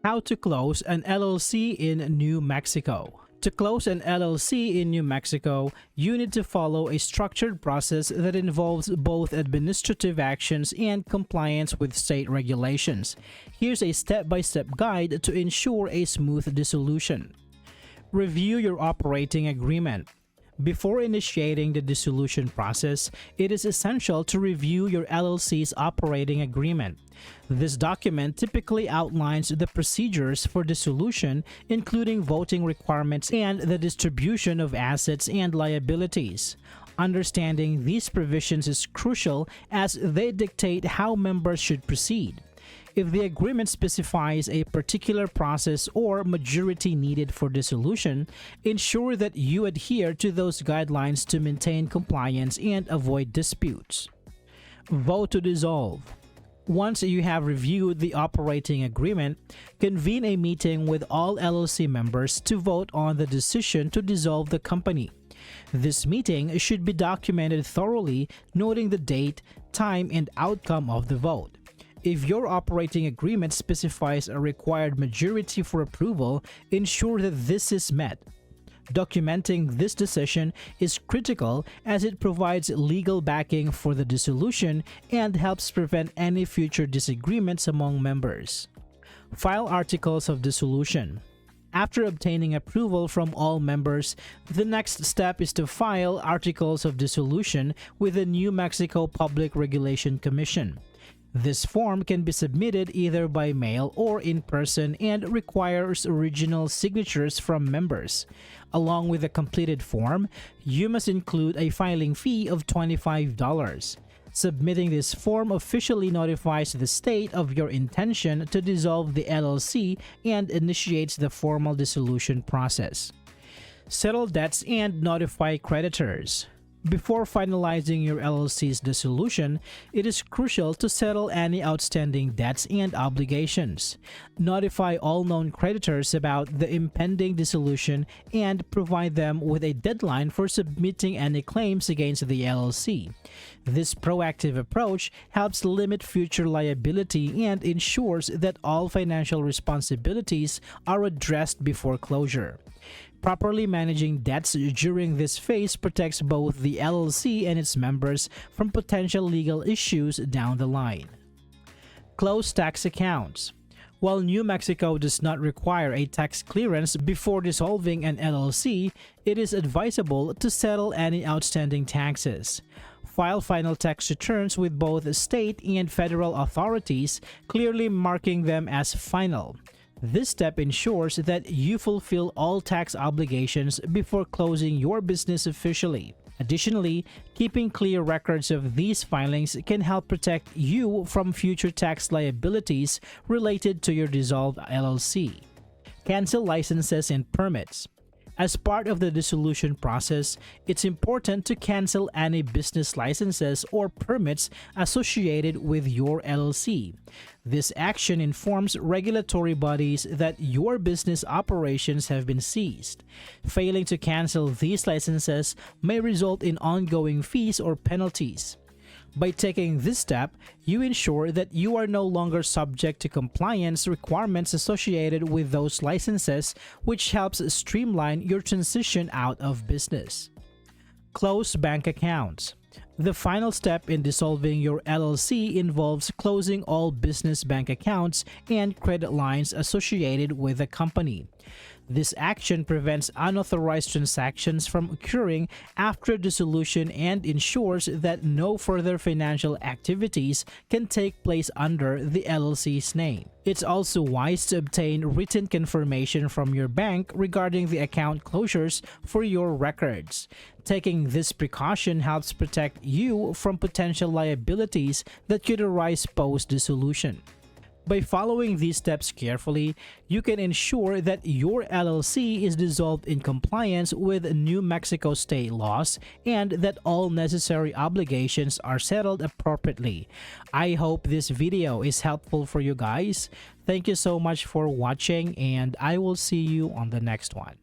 How to close an LLC in New Mexico. To close an LLC in New Mexico, you need to follow a structured process that involves both administrative actions and compliance with state regulations. Here's a step-by-step guide to ensure a smooth dissolution. Review your operating agreement. Before initiating the dissolution process, it is essential to review your LLC's operating agreement. This document typically outlines the procedures for dissolution, including voting requirements and the distribution of assets and liabilities. Understanding these provisions is crucial as they dictate how members should proceed. If the agreement specifies a particular process or majority needed for dissolution, ensure that you adhere to those guidelines to maintain compliance and avoid disputes. Vote to dissolve. Once you have reviewed the operating agreement, convene a meeting with all LLC members to vote on the decision to dissolve the company. This meeting should be documented thoroughly, noting the date, time, and outcome of the vote. If your operating agreement specifies a required majority for approval, ensure that this is met. Documenting this decision is critical as it provides legal backing for the dissolution and helps prevent any future disagreements among members. File Articles of Dissolution. After obtaining approval from all members, the next step is to file Articles of Dissolution with the New Mexico Public Regulation Commission. This form can be submitted either by mail or in person and requires original signatures from members. Along with the completed form, you must include a filing fee of $25. Submitting this form officially notifies the state of your intention to dissolve the LLC and initiates the formal dissolution process. Settle debts and notify creditors. Before finalizing your LLC's dissolution, it is crucial to settle any outstanding debts and obligations. Notify all known creditors about the impending dissolution and provide them with a deadline for submitting any claims against the LLC. This proactive approach helps limit future liability and ensures that all financial responsibilities are addressed before closure. Properly managing debts during this phase protects both the LLC and its members from potential legal issues down the line. Close tax accounts. While New Mexico does not require a tax clearance before dissolving an LLC, it is advisable to settle any outstanding taxes. File final tax returns with both state and federal authorities, clearly marking them as final. This step ensures that you fulfill all tax obligations before closing your business officially. Additionally, keeping clear records of these filings can help protect you from future tax liabilities related to your dissolved LLC. Cancel licenses and permits. As part of the dissolution process, it's important to cancel any business licenses or permits associated with your LLC. This action informs regulatory bodies that your business operations have been ceased. Failing to cancel these licenses may result in ongoing fees or penalties. By taking this step, you ensure that you are no longer subject to compliance requirements associated with those licenses, which helps streamline your transition out of business. Close bank accounts. The final step in dissolving your LLC involves closing all business bank accounts and credit lines associated with the company. This action prevents unauthorized transactions from occurring after dissolution and ensures that no further financial activities can take place under the LLC's name. It's also wise to obtain written confirmation from your bank regarding the account closures for your records. Taking this precaution helps protect you from potential liabilities that could arise post-dissolution. By following these steps carefully, you can ensure that your LLC is dissolved in compliance with New Mexico state laws and that all necessary obligations are settled appropriately. I hope this video is helpful for you guys. Thank you so much for watching, and I will see you on the next one.